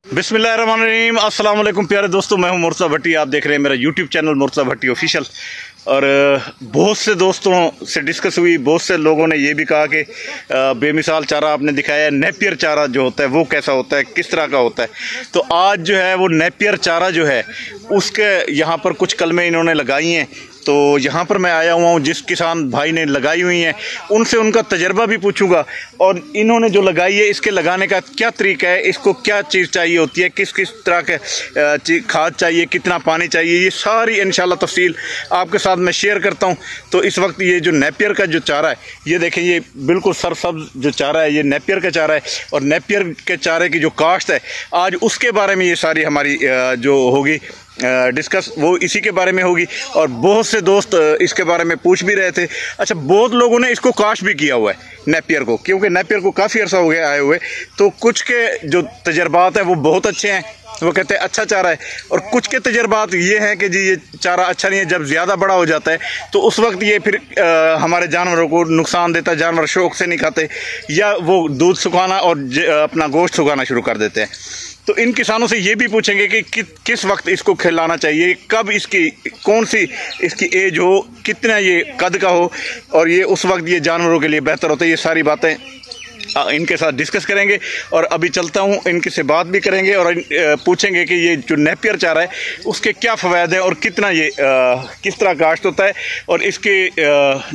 बिस्मिल्लाहिर्रहमानिर्रहीम, अस्सलाम वालेकुम प्यारे दोस्तों। मैं हूं मुर्तज़ा भट्टी। आप देख रहे हैं मेरा यूट्यूब चैनल मुर्तज़ा भट्टी ऑफिशियल। और बहुत से दोस्तों से डिस्कस हुई, बहुत से लोगों ने ये भी कहा कि बेमिसाल चारा आपने दिखाया है। नेपियर चारा जो होता है वो कैसा होता है, किस तरह का होता है। तो आज जो है वो नेपियर चारा जो है उसके यहाँ पर कुछ कलमें इन्होंने लगाई हैं। तो यहाँ पर मैं आया हुआ हूँ, जिस किसान भाई ने लगाई हुई हैं उनसे उनका तजर्बा भी पूछूंगा। और इन्होंने जो लगाई है इसके लगाने का क्या तरीका है, इसको क्या चीज़ चाहिए होती है, किस किस तरह के खाद चाहिए, कितना पानी चाहिए, ये सारी इंशाल्लाह तफसील आपके साथ मैं शेयर करता हूँ। तो इस वक्त ये जो नेपियर का जो चारा है, ये देखें, ये बिल्कुल सरसब्ज जो चारा है ये नेपियर का चारा है। और नेपियर के चारे की जो काश्त है आज उसके बारे में ये सारी हमारी जो होगी डिस्कस, वो इसी के बारे में होगी। और बहुत से दोस्त इसके बारे में पूछ भी रहे थे। अच्छा, बहुत लोगों ने इसको काश भी किया हुआ है नेपियर को, क्योंकि नेपियर को काफ़ी अर्सा हो गया आए हुए। तो कुछ के जो तजर्बात हैं वो बहुत अच्छे हैं, वो कहते हैं अच्छा चारा है। और कुछ के तजर्बात ये हैं कि जी ये चारा अच्छा नहीं है, जब ज़्यादा बड़ा हो जाता है तो उस वक्त ये फिर हमारे जानवरों को नुकसान देता है, जानवर शौक से नहीं खाते, या वो दूध सुखाना और अपना गोश्त सुखाना शुरू कर देते हैं। तो इन किसानों से ये भी पूछेंगे कि किस वक्त इसको खिलाना चाहिए, कब इसकी कौन सी इसकी एज हो, कितना ये कद का हो, और ये उस वक्त ये जानवरों के लिए बेहतर होता है। ये सारी बातें इनके साथ डिस्कस करेंगे। और अभी चलता हूँ, इनके से बात भी करेंगे और पूछेंगे कि ये जो नेपियर चारा है उसके क्या फ़वायद हैं और कितना ये किस तरह काश्त होता है और इसके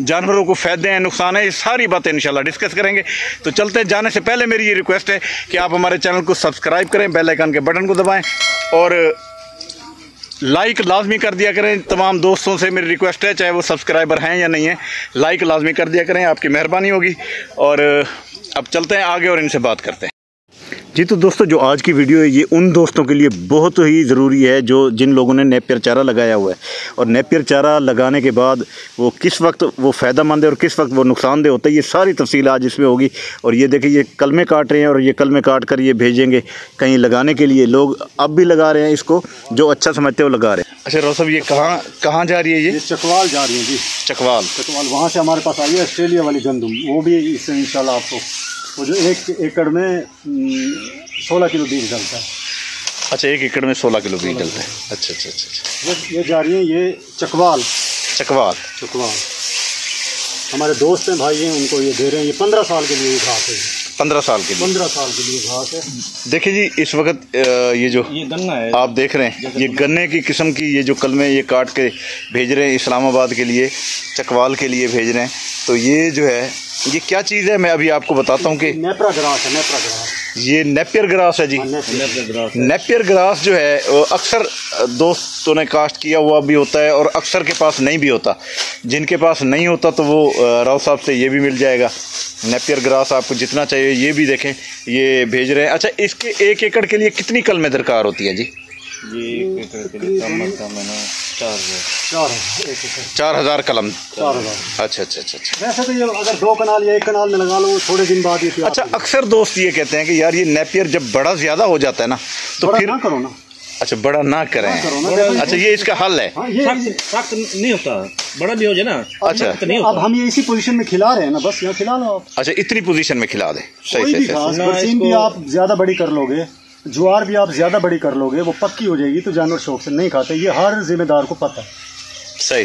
जानवरों को फ़ायदे हैं, नुकसान है, ये सारी बातें इंशाल्लाह डिस्कस करेंगे। तो चलते हैं। जाने से पहले मेरी ये रिक्वेस्ट है कि आप हमारे चैनल को सब्सक्राइब करें, बेल आइकन के बटन को दबाएँ और लाइक लाजमी कर दिया करें। तमाम दोस्तों से मेरी रिक्वेस्ट है, चाहे वो सब्सक्राइबर हैं या नहीं है, लाइक लाजमी कर दिया करें, आपकी मेहरबानी होगी। और अब चलते हैं आगे और इनसे बात करते हैं। जी तो दोस्तों, जो आज की वीडियो है ये उन दोस्तों के लिए बहुत ही ज़रूरी है जो जिन लोगों ने नेपियर चारा लगाया हुआ है। और नेपियर चारा लगाने के बाद वो किस वक्त वो फ़ायदेमंद है और किस वक्त वो नुकसानदेह होता है, ये सारी तफसील आज इसमें होगी। और ये देखिए, ये कलमे काट रहे हैं और ये कलमे काट कर ये भेजेंगे कहीं लगाने के लिए। लोग अब भी लगा रहे हैं इसको, जो अच्छा समझते हैं वो लगा रहे हैं। अच्छा रोहसन, ये कहाँ जा रही है? ये चकवाल जा रही है जी। चकवाल वहाँ से हमारे पास आई है ऑस्ट्रेलिया वाली गंदम, वो भी इससे इंशाल्लाह आपको वो जो 1 एकड़ में 16 किलो बीज डलता है। अच्छा, 1 एकड़ में 16 किलो बीज डलता है। अच्छा अच्छा अच्छा। ये जा रही है, ये चकवाल हमारे दोस्त हैं, भाई हैं, उनको ये दे रहे हैं। ये 15 साल के लिए घास है। 15 साल के लिए घास है। देखिए जी, इस वक्त ये गन्ना है, आप देख रहे हैं, ये गन्ने की किस्म की ये जो कलमे ये काट के भेज रहे हैं इस्लामाबाद के लिए, चकवाल के लिए भेज रहे हैं। तो ये जो है ये क्या चीज़ है, मैं अभी आपको बताता हूँ कि नेपरा ग्रास है। ये नेपियर ग्रास है जी। नेपियर ग्रास जो है अक्सर दोस्तों ने कास्ट किया हुआ भी होता है और अक्सर के पास नहीं भी होता। जिनके पास नहीं होता तो वो राव साहब से ये भी मिल जाएगा। नेपियर ग्रास आपको जितना चाहिए ये भी देखें, ये भेज रहे हैं। अच्छा, इसके 1 एकड़ के लिए कितनी कलमें दरकार होती है जी? ये 1 एकड़ के लिए कम से कम 4,000 कलम। 4,000। अच्छा अच्छा अच्छा अच्छा। वैसे तो ये अगर 2 कनाल या 1 कनाल में लगा लो, थोड़े दिन बाद ये। अच्छा, अक्सर दोस्त ये कहते हैं कि यार ये नेपियर जब बड़ा ज़्यादा हो जाता है ना तो फिर ना करो ना। अच्छा, बड़ा ना करें। अच्छा, ये इसका हल है। सख्त नहीं होता, बड़ा भी हो जाए ना। अच्छा, नहीं होता। अब हम ये इसी पोजीशन में खिला रहे हैं ना, बस यहाँ खिला लो आप। अच्छा, इतनी पोजीशन में खिला दें। सही से बरसीम भी आप ज्यादा बड़ी कर लोगे, ज्वार भी आप ज्यादा बड़ी कर लोगे, वो पक्की हो जाएगी तो जानवर शौक से नहीं खाते। ये हर जिम्मेदार को पता है। सही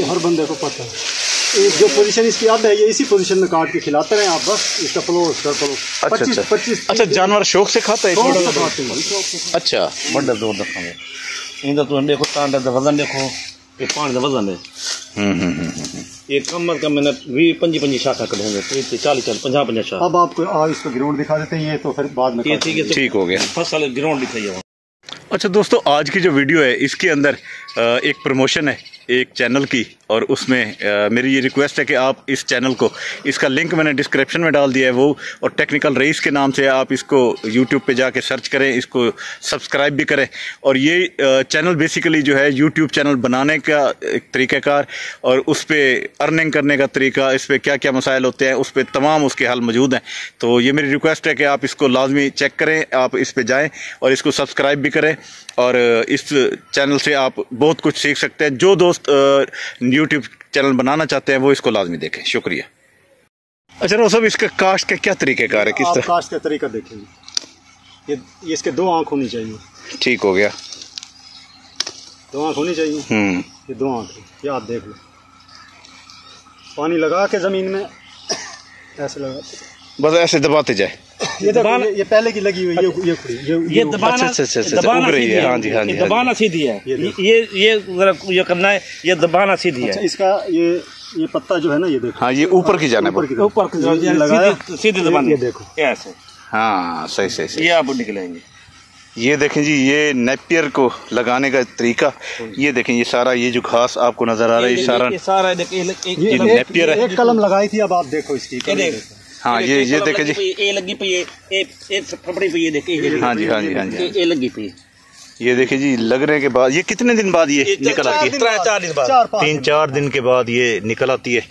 हर बंदे को पता है। जो पोजीशन इसकी अब है, ये इसी पोजीशन में काट के खिलाते रहे आप, बस इसका अच्छा 25। अच्छा, जानवर शौक से खाता है? अच्छा, बड़ा जबरदस्त है। इनका तो देखो तांडा दा वजन देखो, ये पानी दा वजन है। ये कम से कम मैंने 20-25 शाखा कटे होंगे, 40-50 शाखा। अब आपको इसको ग्राउंड दिखा देते हैं, ये तो फिर बाद में ठीक हो गया। फसल ग्राउंड दिखाइए। अच्छा दोस्तों, आज की जो वीडियो है इसके अंदर एक प्रमोशन है एक चैनल की, और उसमें मेरी ये रिक्वेस्ट है कि आप इस चैनल को, इसका लिंक मैंने डिस्क्रिप्शन में डाल दिया है वो, और टेक्निकल रईस के नाम से आप इसको यूट्यूब पे जाके सर्च करें, इसको सब्सक्राइब भी करें। और ये चैनल बेसिकली जो है यूट्यूब चैनल बनाने का एक तरीक़ाकार और उस पर अर्निंग करने का तरीका, इस पर क्या क्या मसाइल होते हैं, उस पर तमाम उसके हल मौजूद हैं। तो ये मेरी रिक्वेस्ट है कि आप इसको लाजमी चेक करें, आप इस पर जाएँ और इसको सब्सक्राइब भी करें। और इस चैनल से आप बहुत कुछ सीख सकते हैं। जो दोस्त यूट्यूब चैनल बनाना चाहते हैं वो इसको लाजमी देखें। शुक्रिया। अच्छा रोहसन, इसका काश्त का क्या तरीक़ाकार है, किस तरह काश्त का तरीका देखेंगे? ये इसके 2 आँख होनी चाहिए। ठीक हो गया। 2 आँख होनी चाहिए। ये 2 आँख है, ये आप देख लो। पानी लगा के ज़मीन में ऐसे लगा, बस ऐसे दबाते जाए। ये पहले की लगी हुई ये दबाना, अच्छा उग रही है। हाँ जी हाँ जी, दबाना सीधी है। ये करना है, ये दबाना सीधी है। इसका ये पत्ता जो है ना, ये देखो। हाँ, ये ऊपर की जाना है, ऊपर की सीधे दबाना। ये देखो ऐसे। हाँ सही। ये आप निकलेंगे। ये देखें जी, ये नेपियर को लगाने का तरीका। ये देखें, ये सारा ये जो घास आपको नजर आ रहा है, ये सारा ये नेपियर है। एक कलम लगाई थी, अब आप देखो इसकी। हाँ, ये देखें जी, ये लगी पई है, एक फपड़ी पे ये देखिए। हाँ जी हाँ जी हाँ जी, ये लगी पई। ये देखिए जी, लगने के बाद ये कितने दिन बाद ये निकल आती है? 4 दिन बाद, 3-4 दिन के बाद ये निकल आती है।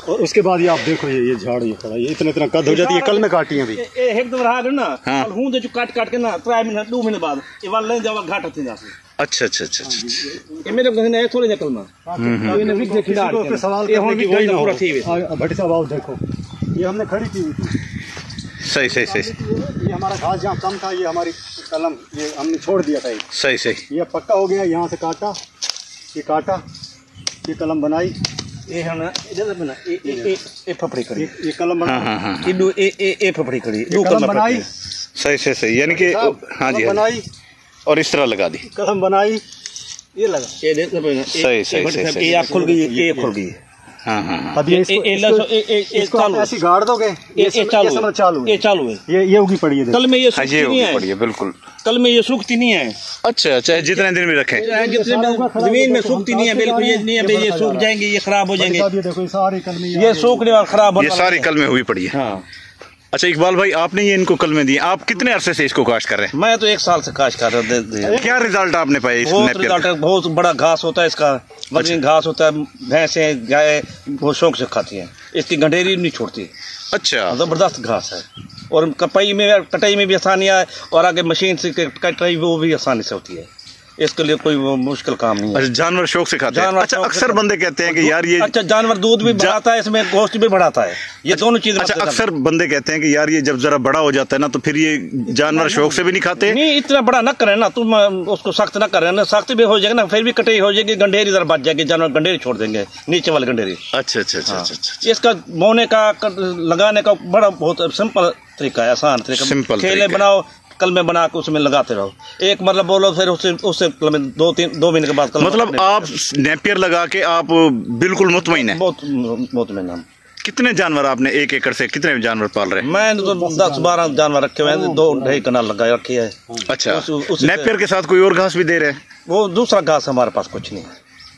और उसके बाद ये आप देखो, ये झाड़ ये खड़ा, ये इतना कद हो जाती है। कल में काटी है अभी। एकदम रहा है ना। हाँ। हूं जो काट के ना 3 महीने 2 महीने बाद ये वाला जब घाट आती है। अच्छा। ये मेरे को नहीं थोड़ी निकल में। ये भी खिला पे सवाल ये हम भी कोई ना पूरा थी। भट्टी साहब आप देखो, ये हमने खड़ी की हुई थी। सही। ये हमारा घास जहाँ कम था, ये हमारी कलम ये हमने छोड़ दिया था। सही। ये पक्का हो गया, यहाँ से काटा, ये कलम बनाई। ये हम इधर बना ये फपड़ी करी, ये कलम बना। हाँ। ये फपड़ी करी, दो कलम बनाई। सही, यानी कि हाँ जी बनाई और इस तरह लगा दी, कलम बनाई, ये लगा। सही। ये खुल गई, ये खुल गई। हाँ। अब इसको ऐसी गाड़ दोगे, ये चालू है। ये उगी पड़ी है। कल में ये सूखती नहीं है, बिल्कुल। कल में ये सूखती नहीं है। अच्छा, चाहे जितने दिन में रखें, जमीन में सूखती नहीं है, बिल्कुल ये नहीं है, ये सूख जाएंगे, ये खराब हो जाएंगे। ये देखो, सारी कल में ये सूखने और खराब होने, ये सारी कल में हुई पड़ी है। हाँ। अच्छा इकबाल भाई, आपने ये इनको कल में दिए, आप कितने अरसे से इसको काश्त कर रहे हैं? मैं तो 1 साल से काश्त कर रहा हूँ। क्या रिजल्ट आपने पाया इस नेपियर का? बहुत बड़ा घास होता है इसका, वजन घास होता है। भैंसे गाय बहुत शौक से खाती हैं, इसकी गंडेरी नहीं छोड़ती। अच्छा, जबरदस्त घास है। और कटाई में भी आसानी है, और आगे मशीन से कटाई वो भी आसानी से होती है। इसके लिए कोई मुश्किल काम नहीं है। अच्छा, जानवर शौक से खाते हैं। अच्छा, अक्सर बंदे कहते हैं कि यार ये जानवर दूध भी बढ़ाता है, इसमें गोश्त भी बढ़ाता है, ये दोनों चीजें। अच्छा, अक्सर बंदे कहते हैं कि यार ये जब जरा बड़ा हो जाता है ना, तो फिर ये जानवर शौक से भी नहीं खाते। नहीं, इतना बड़ा ना करे ना, तुम उसको सख्त ना करे ना, सख्त भी हो जाएगा ना, फिर भी कटाई हो जाएगी, गंडेरी इधर बच जाएगी, जानवर गंडेरी छोड़ देंगे, नीचे वाले गंडेरी। अच्छा। इसका बोने का लगाने का बड़ा बहुत सिंपल तरीका है, आसान तरीका। सिंपल खेले बनाओ, कल में बना के उसमें लगाते रहो, एक मतलब बोलो, फिर उससे 2 महीने के बाद मतलब आप नेपियर लगा के आप बिल्कुल मुतमईन है? बहुत मुतमईन। कितने जानवर आपने 1 एकड़ से कितने जानवर पाल रहे हैं? मैं तो 10-12 जानवर रखे हुए हैं, 2-2.5 कनाल लगा रखी है। अच्छा, नेपियर के साथ कोई और घास भी दे रहे हैं? वो दूसरा घास हमारे पास कुछ नहीं है,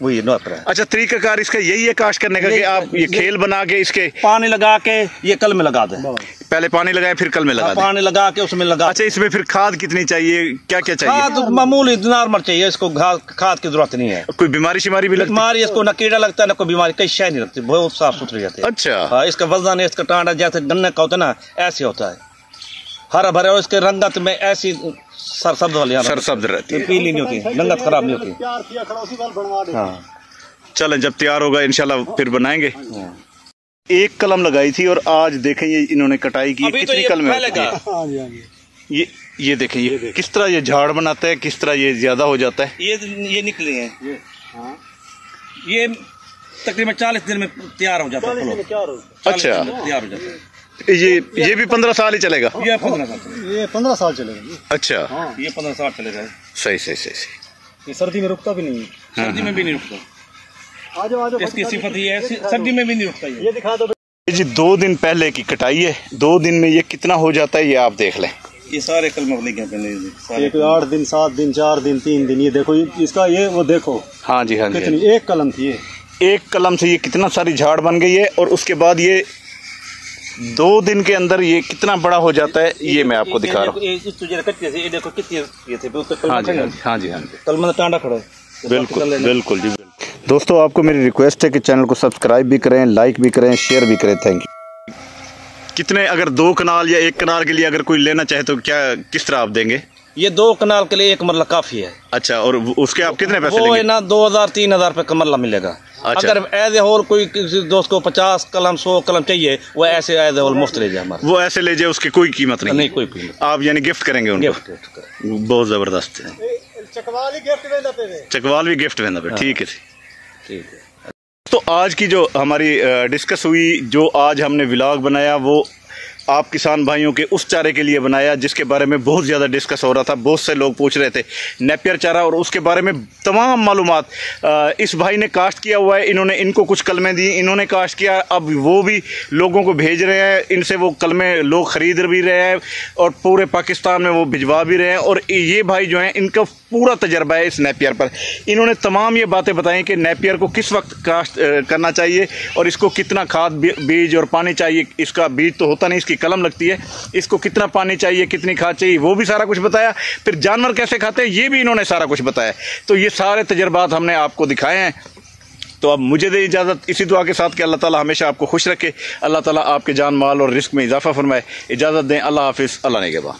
वही नेपियर है। अच्छा, तरीकाकार इसका यही है काश्त करने का कि आप ये खेल बना के इसके पानी लगा के ये कल में लगा दें? पहले पानी लगाए फिर कल में लगा दें? पानी लगा के उसमें लगा। अच्छा, इसमें फिर खाद कितनी चाहिए, क्या चाहिए? खाद मामूली नॉर्मल चाहिए, इसको खाद की जरूरत नहीं है। कोई बीमारी शिमारी भी लगती है? बीमारी इसको न कीड़ा लगता है, न कोई बीमारी, कई शय नहीं लगती, बहुत साफ सुथरी रहती है। अच्छा। हाँ, इसका वजन है, इसका टांडा जैसे गन्ने का होता है ना, ऐसे होता है, हरा भरा। और इसके रंगत में ऐसी सरसब्ज वाली सरसब्ज रहती है, पीली नहीं होती, रंगत खराब नहीं होती। हाँ, चलें, जब तैयार होगा इंशाल्लाह फिर बनाएंगे। 1 कलम लगाई थी और आज देखें ये इन्होंने कटाई की, कितनी कलम है? ये देखें, ये किस तरह ये झाड़ बनाता है, किस तरह ये ज्यादा हो जाता है। ये निकले हैं, ये तकरीबन 40 दिन में तैयार हो जाता है। अच्छा, तैयार हो जाता है। ये भी 15 साल ही चलेगा? ये 15 साल चलेगा। अच्छा, ये 15 साल चलेगा। सही। ये सर्दी में रुकता भी नहीं है? सर्दी में भी नहीं रुकता। आजो इसकी सिफत ये है, सर्दी में भी नहीं रुकता। ये दिखा दो जी। 2 दिन पहले की कटाई है, 2 दिन में ये कितना हो जाता है ये आप देख लें। ये सारे कलम लगे पहले, 8 दिन 7 दिन 4 दिन 3 दिन। ये देखो, इसका ये वो देखो। हाँ जी। कितनी 1 कलम थी, 1 कलम से ये कितना सारी झाड़ बन गई है, और उसके बाद ये 2 दिन के अंदर ये कितना बड़ा हो जाता है, ये मैं आपको दिखा रहा हूँ। टांडा खड़ा है। बिल्कुल जी। दोस्तों, आपको मेरी रिक्वेस्ट है कि चैनल को सब्सक्राइब भी करें, लाइक भी करें, शेयर भी करें। Thank you. कितने, अगर 2 कनाल या 1 कनाल के लिए अगर कोई लेना चाहे तो क्या, किस तरह आप देंगे? ये 2 कनाल के लिए 1 मरला काफी है। अच्छा, और उसके आप कितने पैसे वो लेंगे? है ना 2000-3000 रुपये का मरला मिलेगा। अच्छा। अगर एज ए होल कोई किसी दोस्त को 50 कलम 100 कलम चाहिए, वो ऐसे एज ए होल मुफ्त ले जाए हमारे। वो ऐसे ले जाए, उसकी कोई कीमत नहीं कोई कीमत। आप यानी गिफ्ट करेंगे उनको? गिफ्ट बहुत जबरदस्त है। चकवाल भी गिफ्ट वेंदा पे। ठीक है, ठीक है। तो आज की जो हमारी डिस्कस हुई, जो आज हमने व्लॉग बनाया, वो आप किसान भाइयों के उस चारे के लिए बनाया जिसके बारे में बहुत ज़्यादा डिस्कस हो रहा था। बहुत से लोग पूछ रहे थे नेपियर चारा, और उसके बारे में तमाम मालूमात इस भाई ने कास्ट किया हुआ है। इन्होंने इनको कुछ कलमें दी, इन्होंने कास्ट किया, अब वो भी लोगों को भेज रहे हैं। इनसे वो कलमें लोग ख़रीद भी रहे हैं और पूरे पाकिस्तान में वो भिजवा भी रहे हैं। और ये भाई जो हैं, इनका पूरा तजर्बा है इस नेपियर पर। इन्होंने तमाम ये बातें बताई कि नेपियर को किस वक्त कास्ट करना चाहिए और इसको कितना खाद बीज और पानी चाहिए। इसका बीज तो होता नहीं, इसकी कलम लगती है। इसको कितना पानी चाहिए, कितनी खाद चाहिए, वो भी सारा कुछ बताया। फिर जानवर कैसे खाते हैं, ये भी इन्होंने सारा कुछ बताया। तो ये सारे तजर्बात हमने आपको दिखाए हैं। तो अब मुझे दे इजाज़त इसी दुआ के साथ कि अल्लाह ताला हमेशा आपको खुश रखे, अल्लाह ताला आपके जान माल और रिस्क में इजाफा फरमाए। इजाज़त दें, अल्लाह हाफिज़, अल्लाह ने के बाद।